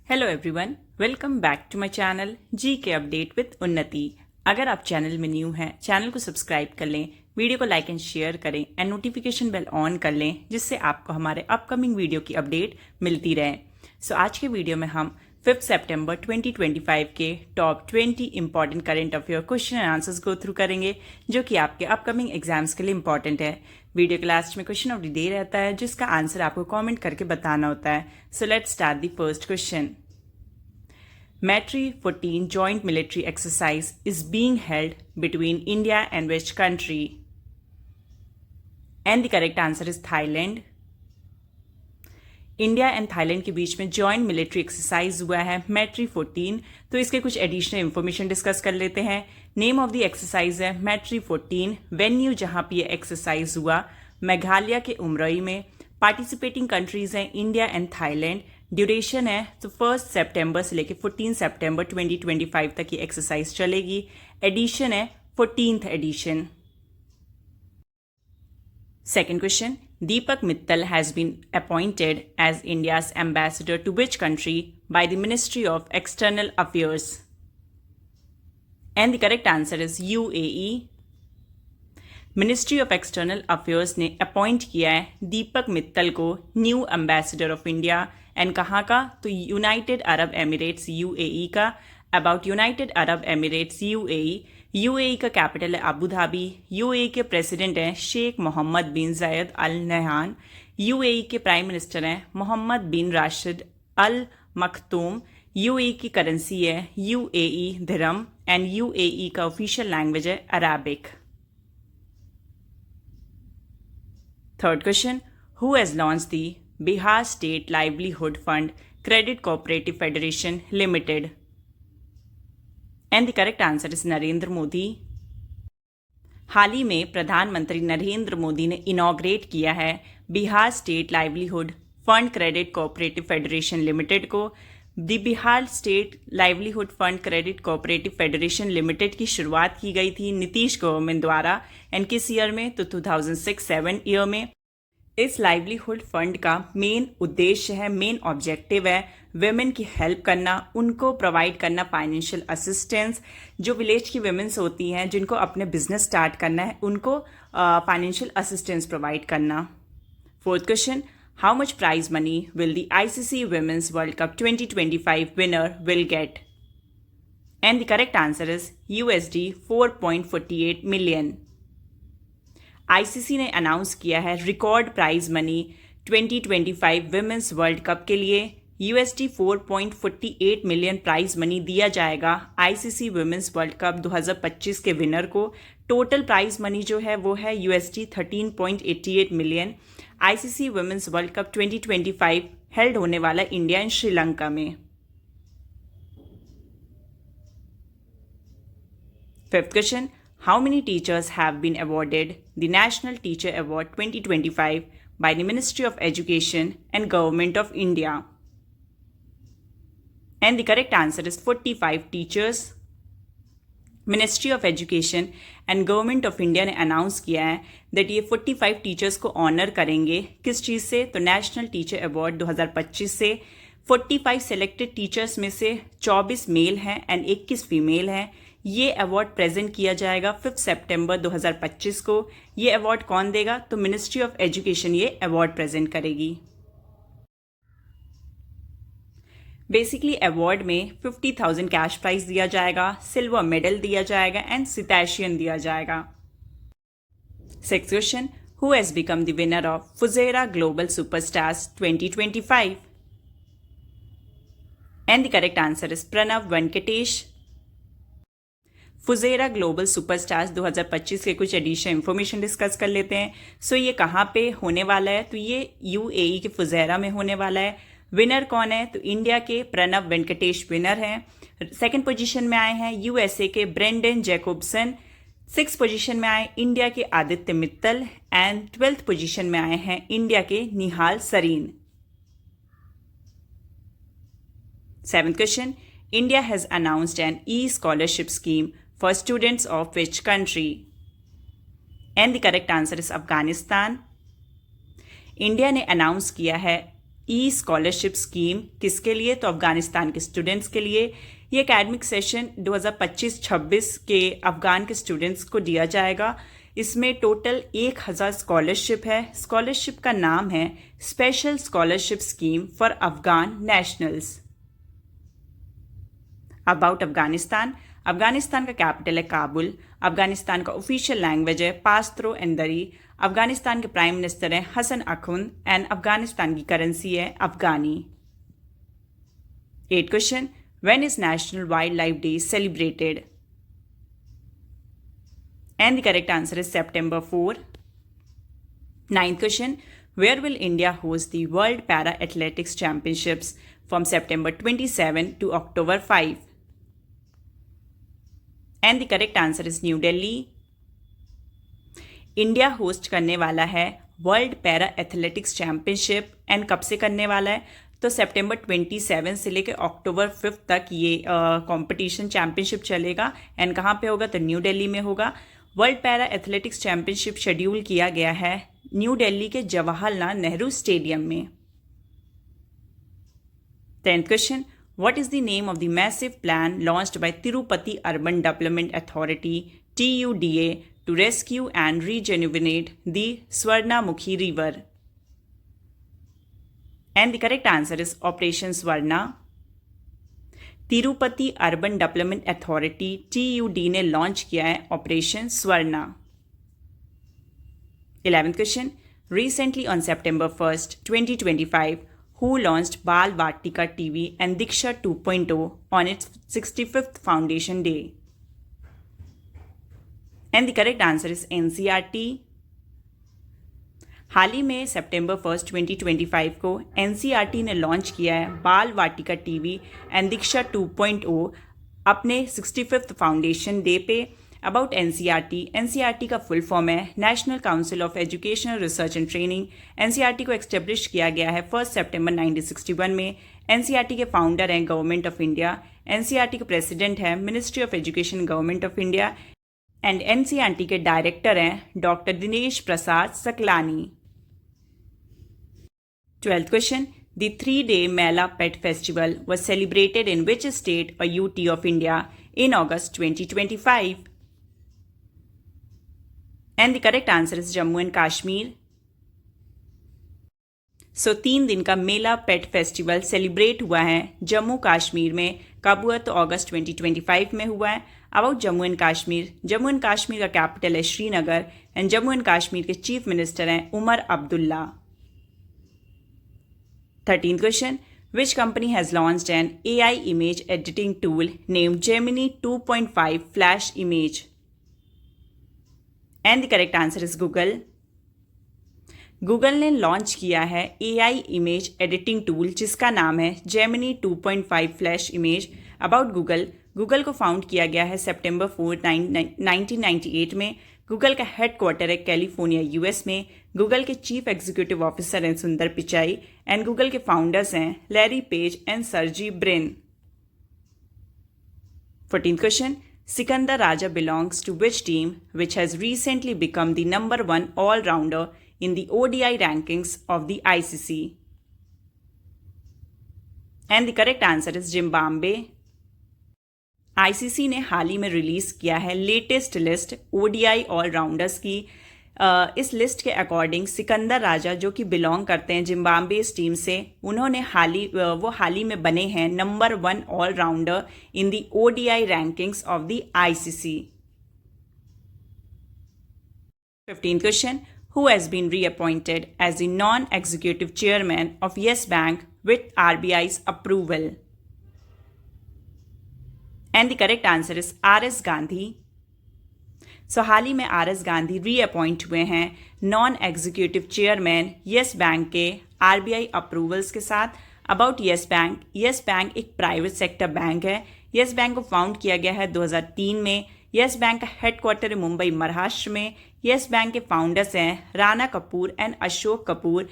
Hello everyone, welcome back to my channel G K update with उन्नति। अगर आप channel में न्यू हैं, चैनल को सब्सक्राइब कर लें, वीडियो को लाइक एंड शेयर करें एंड नोटिफिकेशन बेल ऑन कर लें, जिससे आपको हमारे अपकमिंग वीडियो की अपडेट मिलती रहे। सो आज के वीडियो में हम 5 सितंबर 2025 के top 20 important current affair question and answers go through करेंगे, जो कि आपके अपकमिंग एग्जाम्स के लिए इंपॉर्टेंट है। वीडियो के लास्ट में क्वेश्चन ऑफ द डे रहता है, जिसका आंसर आपको कमेंट करके बताना होता है। So let's start the first question. Matri 14 joint military exercise is being held between India and which country? And the correct answer is Thailand. India and Thailand के बीच में जॉइंट मिलिट्री एक्सरसाइज हुआ है मैट्री 14। तो इसके कुछ एडिशनल इंफॉर्मेशन डिस्कस कर लेते हैं। नेम ऑफ द एक्सरसाइज है मैट्री 14। वेन्यू जहां पे ये एक्सरसाइज हुआ मेघालय के उमरोई में। पार्टिसिपेटिंग कंट्रीज हैं इंडिया एंड थाईलैंड। ड्यूरेशन है तो 1 सितंबर से लेकर 14 सितंबर 2025 तक ये एक्सरसाइज चलेगी। एडिशन है 14th edition. Second question, Deepak Mittal has been appointed as India's ambassador to which country by the Ministry of External Affairs? And the correct answer is UAE. Ministry of external affairs ने appoint किया है दीपक मित्तल को new ambassador of India. And कहाँ का? तो United Arab Emirates UAE का। About United Arab Emirates UAE का capital है अबू धाबी। यूएई के प्रेसिडेंट हैं शेख मोहम्मद बिन जायद अल नहयान। यूएई के प्राइम मिनिस्टर हैं मोहम्मद बिन राशिद अल मखतूम। यूएई की करेंसी है यूएई दिरहम एंड यूएई का ऑफिशियल लैंग्वेज है Arabic. Third question, who has launched the Bihar State Livelihood Fund Credit Cooperative Federation Limited? And the correct answer is Narendra Modi. हाल ही में प्रधानमंत्री नरेंद्र मोदी ने इनॉग्रेट किया है Bihar state livelihood fund credit cooperative federation limited को। The Bihar state livelihood fund credit cooperative federation limited की शुरुआत की गई थी नीतीश गवर्नमेंट द्वारा। एंड किस ईयर में? तो 2006-7 ईयर में। इस लाइवलीहुड फंड का मेन उद्देश्य है, मेन ऑब्जेक्टिव है वेमेन की हेल्प करना, उनको प्रोवाइड करना फाइनेंशियल असिस्टेंस। जो विलेज की वेमेन्स होती हैं जिनको अपने बिजनेस स्टार्ट करना है, उनको फाइनेंशियल असिस्टेंस प्रोवाइड करना। Fourth question, how much prize money will the ICC women's world cup 2025 winner will get? And the correct answer is USD 4.48 million. ICC ने अनाउंस किया है record prize money 2025 women's world cup के लिए USD 4.48 million prize money दिया जाएगा ICC women's world cup 2025 के winner को। Total prize money जो है वो है USD 13.88 million. ICC women's world cup 2025 held होने वाला इंडिया एंड श्रीलंका में। Fifth question, how many teachers have been awarded the National Teacher Award 2025 by the Ministry of Education and Government of India? And the correct answer is 45 teachers. Ministry of Education and Government of India ने announce किया है that ये 45 teachers को honour करेंगे। किस चीज़ से? तो national teacher award 2025 से। 45 सेलेक्टेड टीचर्स में से 24 मेल हैं एंड 21 फीमेल हैं। ये अवार्ड प्रेजेंट किया जाएगा 5 सितंबर 2025 को। ये अवार्ड कौन देगा? तो मिनिस्ट्री ऑफ एजुकेशन ये अवार्ड प्रेजेंट करेगी। बेसिकली अवार्ड में 50,000 कैश प्राइज दिया जाएगा, सिल्वर मेडल दिया जाएगा एंड सिटैशियन दिया जाएगा। Sixth question, who has become the winner of Fujairah Global Superstars 2025? And the correct answer is Pranav Venkatesh. Fujairah Global Superstars 2025 के कुछ एडिशनल इंफॉर्मेशन डिस्कस कर लेते हैं। सो ये कहाँ पे होने वाला है? तो ये यूएई के फुजेरा में होने वाला है। विनर कौन है? तो इंडिया के प्रणव वेंकटेश विनर हैं। सेकंड पोजीशन में आए हैं यूएसए के ब्रेंडन जैकोब्सन। 6th पोजीशन में आए इंडिया के Aditya Mittal and 12th position में आए हैं इंडिया के Nihal Sarin. 7th question, India has announced an e-scholarship scheme for students of which country? And the correct answer is Afghanistan. India ने अनाउंस किया है ई स्कॉलरशिप स्कीम किसके लिए? तो अफगानिस्तान के स्टूडेंट्स के लिए। ये एकेडमिक सेशन 2025-26 के अफगान के स्टूडेंट्स को दिया जाएगा। इसमें टोटल 1000 स्कॉलरशिप है। स्कॉलरशिप का नाम है special scholarship scheme for Afghan nationals. About Afghanistan. Afghanistan का कैपिटल है काबुल। अफगानिस्तान का ऑफिशियल लैंग्वेज है पाश्तो एंड दरी। अफगानिस्तान के प्राइम मिनिस्टर हैं हसन अखुंद एंड अफगानिस्तान की करेंसी है अफगानी। 8 question, when is national wild life day celebrated? And the correct answer is September 4. 9th question, where will India host the World Para Athletics Championships from September 27 to October 5? And the correct answer is New Delhi. India host करने वाला है world para athletics championship. And कब से करने वाला है? तो September 27 से लेकर October 5 तक ये कंपटीशन चैम्पियनशिप चलेगा। एंड कहाँ पे होगा? तो न्यू दिल्ली में होगा। World para athletics championship schedule किया गया है न्यू दिल्ली के जवाहरलाल नेहरू स्टेडियम में। 10th question, what is the name of the massive plan launched by Tirupati Urban Development Authority TUDA to rescue and rejuvenate the Swarnamukhi River? And the correct answer is Operation Swarna. Tirupati urban development authority TUD ने launch किया है operation Swarna. 11th question, recently on September 1st, 2025, who launched Bal Vatika TV and Diksha 2.0 on its 65th foundation day? And the correct answer is NCERT. हाल ही में September 1st, 2025 को NCERT ने launch किया है बाल वाटिका टीवी एंड दीक्षा 2.0 अपने 65th foundation day पे। About NCERT का फुल फॉर्म है national council of educational research and training. NCERT को एक्स्टेब्लिश किया गया है 1 सितंबर 1961 में। NCERT के फाउंडर हैं गवर्नमेंट ऑफ इंडिया। NCERT के प्रेसिडेंट हैं ministry of education government of India. And NCERT के डायरेक्टर हैं doctor Dinesh Prasad Saklani. 12th question, the 3-day Mela Pet Festival was celebrated in which state or UT of India in August 2025? And the correct answer is Jammu and Kashmir. सो 3 दिन का मेला पेट festival celebrate हुआ है जम्मू कश्मीर में। कब हुआ? तो अगस्त 2025 में हुआ है। अबाउट जम्मू एंड कश्मीर का कैपिटल है श्रीनगर एंड जम्मू एंड कश्मीर के चीफ मिनिस्टर हैं Omar Abdullah. 13th question, which company has launched an AI image editing tool named Gemini 2.5 Flash Image? And the correct answer is Google. Google ने लॉन्च किया है AI इमेज एडिटिंग टूल जिसका नाम है Gemini 2.5 flash image. About Google को found किया गया है September 4, 1998 में। गूगल का हेडक्वार्टर है कैलिफोर्निया US में। गूगल के चीफ एग्जीक्यूटिव ऑफिसर हैं सुंदर पिचाई एंड गूगल के फाउंडर्स हैं Larry page and Sergey Brin. 14th question, Sikandar Raja belongs to which team which has recently become the number 1 all-rounder in the ODI rankings of the ICC? And the correct answer is Zimbabwe. ICC ने हाल ही में release किया है latest list ODI allrounders की। इस list के according Sikandar राजा जो कि बिलोंग करते हैं जिम्बाब्वे टीम से, उन्होंने हाल ही में बने हैं number 1 all-rounder in the ODI rankings of the ICC। 15th question, who has been reappointed as the non-executive chairman of Yes Bank with RBI's approval? And the correct answer is RS Gandhi. सो हाल ही में RS Gandhi reappoint हुए हैं non executive chairman yes bank के RBI approvals के साथ। About yes bank एक private sector bank है। Yes bank को फाउंड किया गया है 2003 में। येस बैंक का हेडक्वार्टर है मुंबई महाराष्ट्र में। येस बैंक के फाउंडर्स हैं Rana Kapoor and Ashok Kapoor.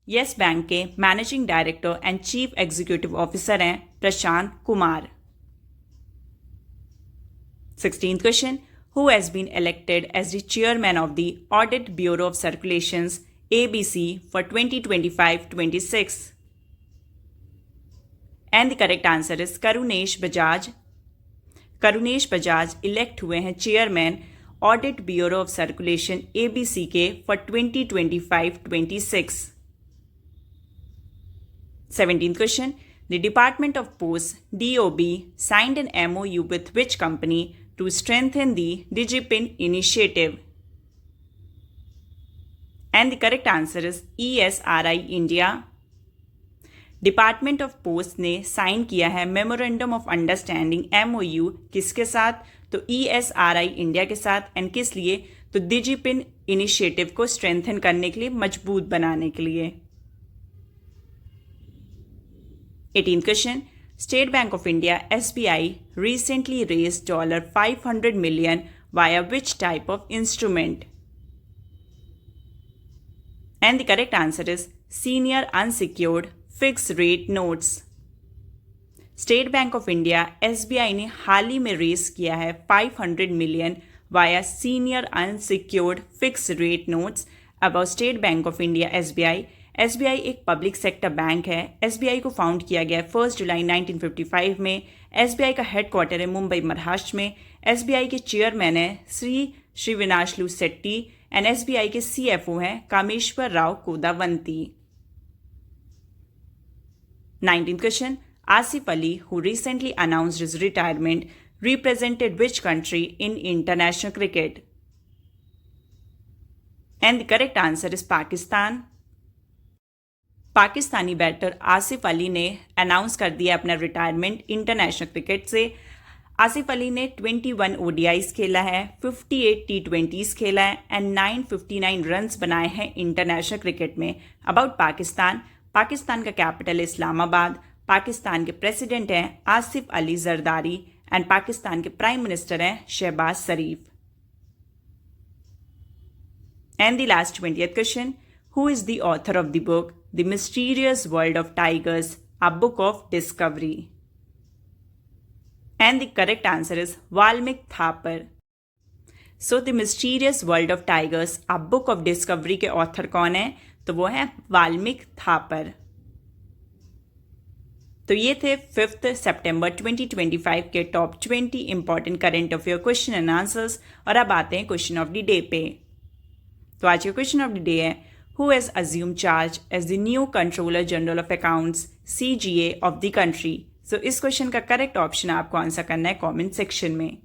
Yes bank के managing director and chief executive officer हैं Prashant Kumar. 16th question, who has been elected as the chairman of the Audit Bureau of Circulations ABC for 2025-26? And the correct answer is Karunesh Bajaj. Karunesh Bajaj elect हुए हैं chairman audit bureau of circulation ABC के for 2025-26। 17th question. The Department of Post DOB signed an MOU with which company to strengthen the DigiPin initiative? And the correct answer is ESRI India. Department of post ने sign किया है memorandum of understanding MOU किसके साथ? तो ESRI India के साथ। And किस लिए? तो डिजिपिन इनिशिएटिव को स्ट्रेंथन करने के लिए, मजबूत बनाने के लिए। 18th question. State Bank of India SBI recently raised $500 million via which type of instrument? And the correct answer is senior unsecured fixed rate notes. State bank of India SBI ने हाल ही में रेज किया है 500 million via senior unsecured fix rate notes. About state bank of India SBI एक public sector bank है। SBI को found किया गया 1 जुलाई 1955 में। SBI का हेडक्वार्टर है मुंबई महाराष्ट्र में। SBI के चेयरमैन है श्री श्रीविनाशलू सेट्टी एंड SBI के CFO हैं Kameshwar Rao Kodavanti. 19th question. Asif Ali, who recently announced his retirement, represented which country in international cricket? And the correct answer is Pakistan. Pakistani batter Asif Ali ने अनाउंस कर दिया अपना रिटायरमेंट इंटरनेशनल क्रिकेट से। आसिफ अली ने 21 ODIs खेला है, 58 T20s खेला है एंड 959 रन्स बनाए हैं इंटरनेशनल क्रिकेट में। अबाउट पाकिस्तान का कैपिटल इस्लामाबाद। पाकिस्तान के प्रेसिडेंट हैं आसिफ अली जरदारी एंड पाकिस्तान के प्राइम मिनिस्टर हैं Shahbaz Sharif. And the last 20th question. Who is the author of the book the mysterious world of tigers, a book of discovery? And the correct answer is Valmik Thapar. So the mysterious world of tigers, a book of discovery के author कौन है? तो वो है वाल्मीकि थापर। तो ये थे 5 सितंबर 2025 के top 20 important current affair question and answers. और अब आते हैं क्वेश्चन ऑफ द डे पे। तो आज का क्वेश्चन ऑफ द डे है, who has assumed charge as the new controller general of accounts CGA of the country? So इस क्वेश्चन का करेक्ट ऑप्शन आपको आंसर करना है कॉमेंट सेक्शन में।